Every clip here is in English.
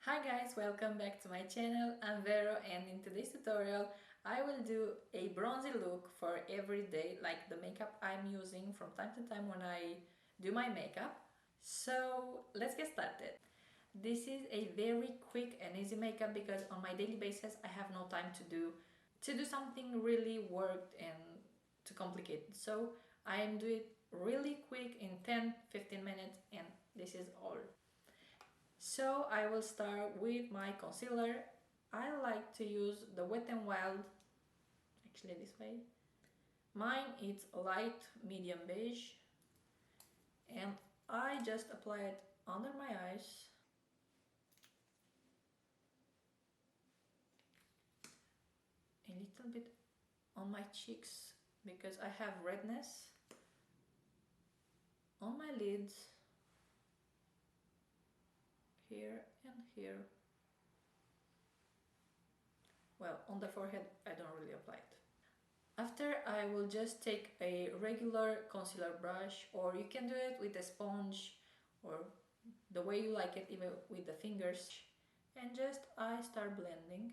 Hi guys, welcome back to my channel. I'm Vero and in today's tutorial I will do a bronzy look for every day, like the makeup I'm using from time to time when I do my makeup. So let's get started. This is a very quick and easy makeup because on my daily basis I have no time to do something really worked and too complicated. So I am doing it really quick in 10-15 minutes and this is all. So I will start with my concealer. I like to use the Wet n Wild, actually this way. Mine is light medium beige and I just apply it under my eyes. A little bit on my cheeks because I have redness. On my lids, here and here. Well, on the forehead I don't really apply it. After, I will just take a regular concealer brush, or you can do it with a sponge or the way you like it, even with the fingers, and just I start blending.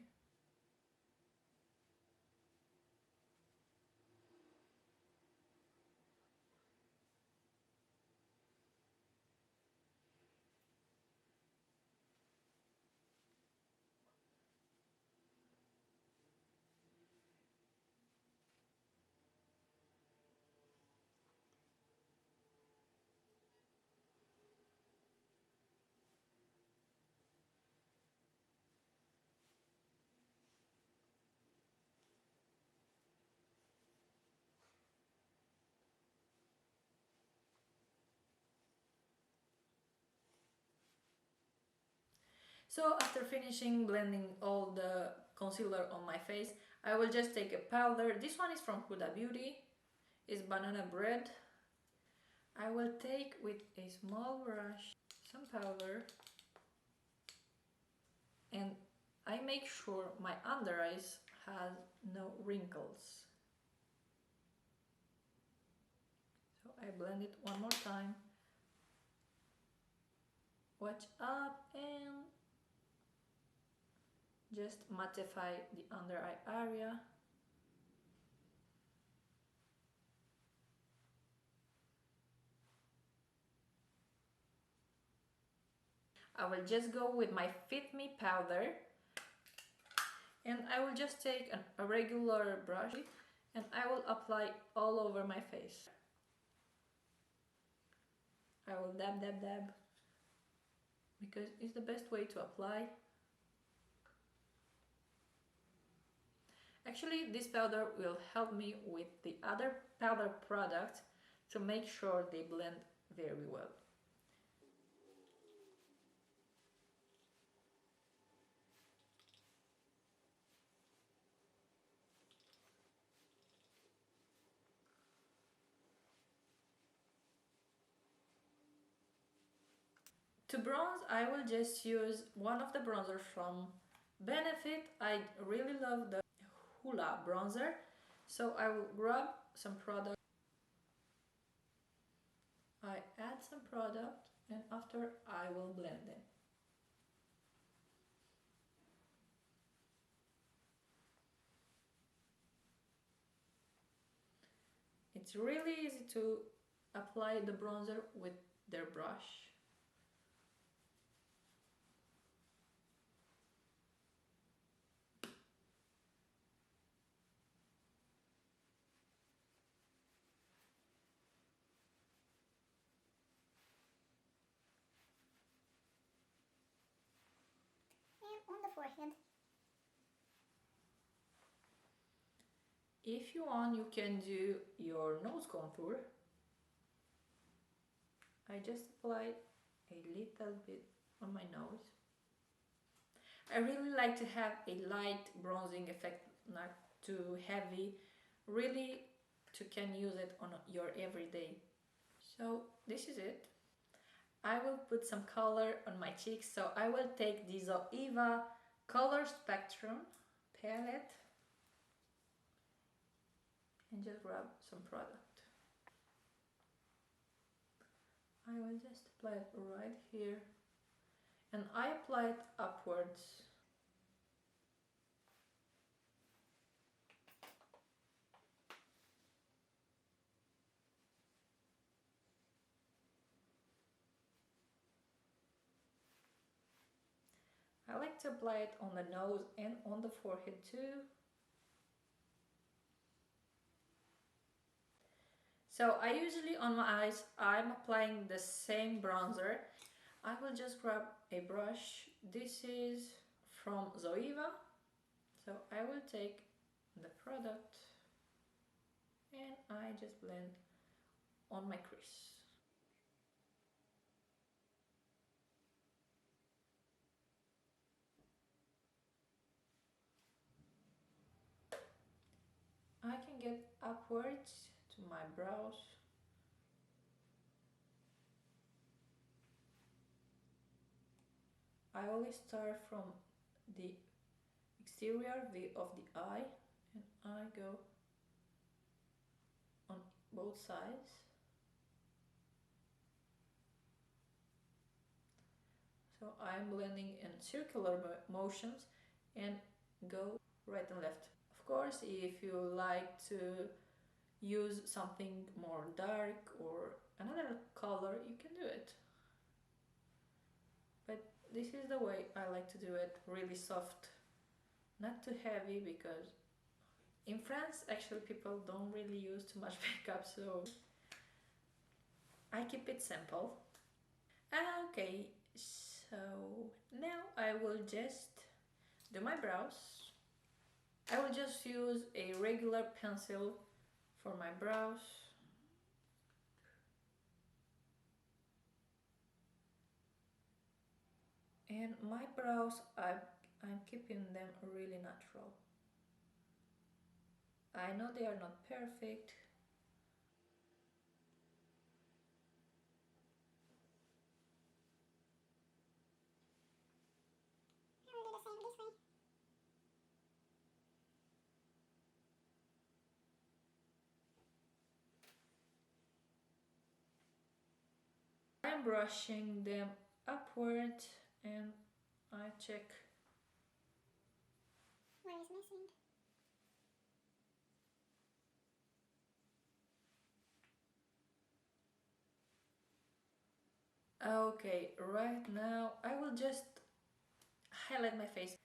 So after finishing blending all the concealer on my face, I will just take a powder. This one is from Huda Beauty. It's banana bread. I will take with a small brush some powder and I make sure my under eyes has no wrinkles. So I blend it one more time. Watch up and just mattify the under eye area. I will just go with my Fit Me powder and I will just take a regular brush and I will apply all over my face. I will dab dab dab because it's the best way to apply. Actually, this powder will help me with the other powder products to make sure they blend very well. To bronze, I will just use one of the bronzers from Benefit. I really love the Hula bronzer, so I will grab some product. I add some product and after I will blend it. It's really easy to apply the bronzer with their brush. And on the forehead. If you want, you can do your nose contour. I just apply a little bit on my nose. I really like to have a light bronzing effect, not too heavy, really to can use it on your everyday. So this is it. I will put some color on my cheeks, so I will take the Zoeva Color Spectrum palette and just grab some product. I will just apply it right here and I apply it upwards. I like to apply it on the nose and on the forehead too. So I usually on my eyes, I'm applying the same bronzer. I will just grab a brush. This is from Zoeva. So I will take the product and I just blend on my crease. I can get upwards to my brows. I always start from the exterior view of the eye and I go on both sides. So I'm blending in circular motions and go right and left. Of course, if you like to use something more dark or another color, you can do it. But this is the way I like to do it, really soft, not too heavy, because in France actually people don't really use too much makeup, so I keep it simple. Okay, so now I will just do my brows. I will just use a regular pencil for my brows. And my brows, I'm keeping them really natural. I know they are not perfect. I will do the same this way. I'm brushing them upward and I check Where is missing? okay, right now I will just highlight my face.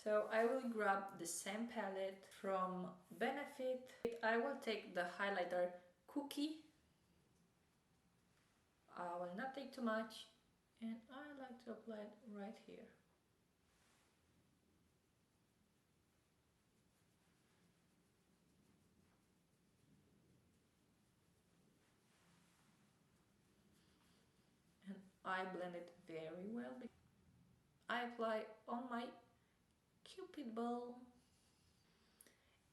So I will grab the same palette from Benefit. I will take the highlighter Cookie. I will not take too much and I like to apply it right here. And I blend it very well. I apply on my Cupid bow.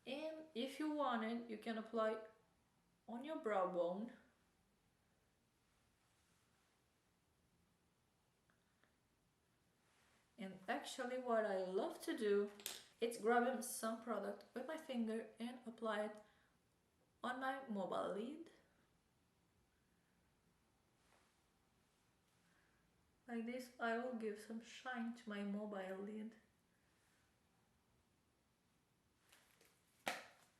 And if you want it, you can apply on your brow bone. And actually what I love to do, it's grabbing some product with my finger and apply it on my mobile lid. Like this, I will give some shine to my mobile lid.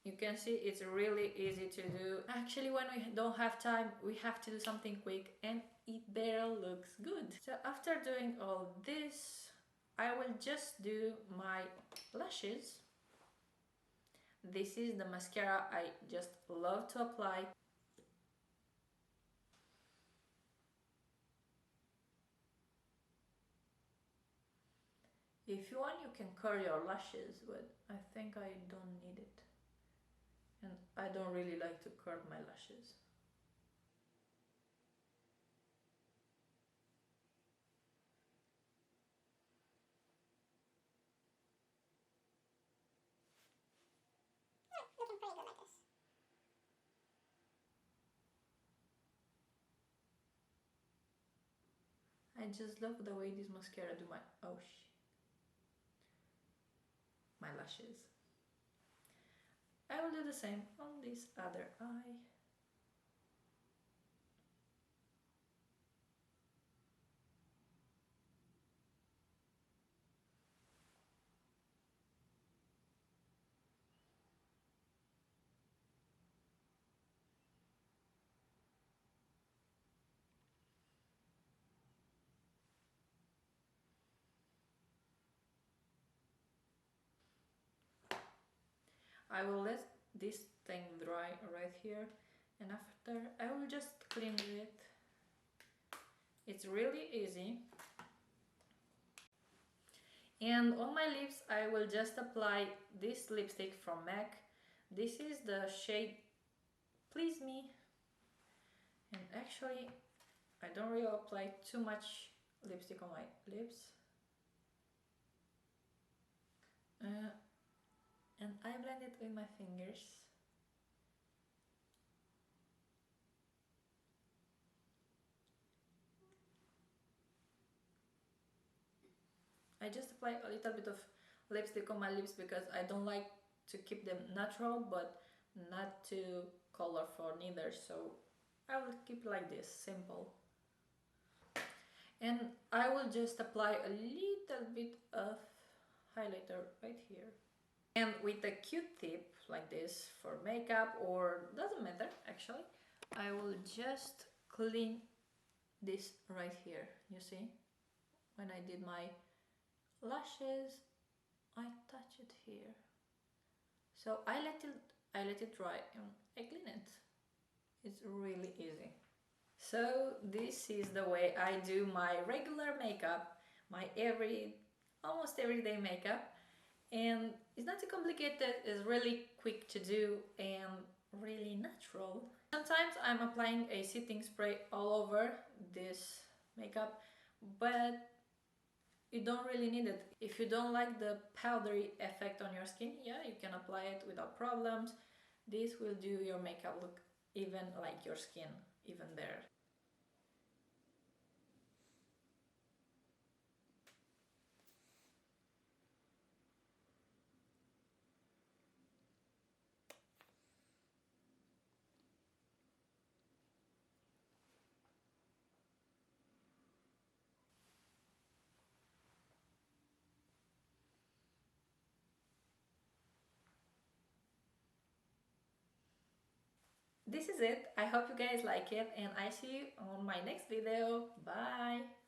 You can see it's really easy to do. Actually, when we don't have time, we have to do something quick and it better looks good. So after doing all this, I will just do my lashes. This is the mascara I just love to apply. If you want, you can curl your lashes, but I think I don't need it. And I don't really like to curl my lashes. Looking pretty good like this. I just love the way this mascara do my lashes. I will do the same on this other eye. I will let this thing dry right here, and after I will just clean it. It's really easy. And on my lips I will just apply this lipstick from MAC. This is the shade Please Me. And actually I don't really apply too much lipstick on my lips. And I blend it with my fingers. I just apply a little bit of lipstick on my lips because I don't like to keep them natural but not too colorful neither, so I will keep like this, simple. And I will just apply a little bit of highlighter right here. And with a Q-tip like this for makeup, or doesn't matter actually, I will just clean this right here. You see, when I did my lashes, I touch it here. So I let it dry and I clean it. It's really easy. So this is the way I do my regular makeup, my almost everyday makeup. And it's not too complicated, it's really quick to do and really natural. Sometimes I'm applying a setting spray all over this makeup, but you don't really need it. If you don't like the powdery effect on your skin, yeah, you can apply it without problems. This will do your makeup look even like your skin, even there. This is it. I hope you guys like it and I see you on my next video. Bye!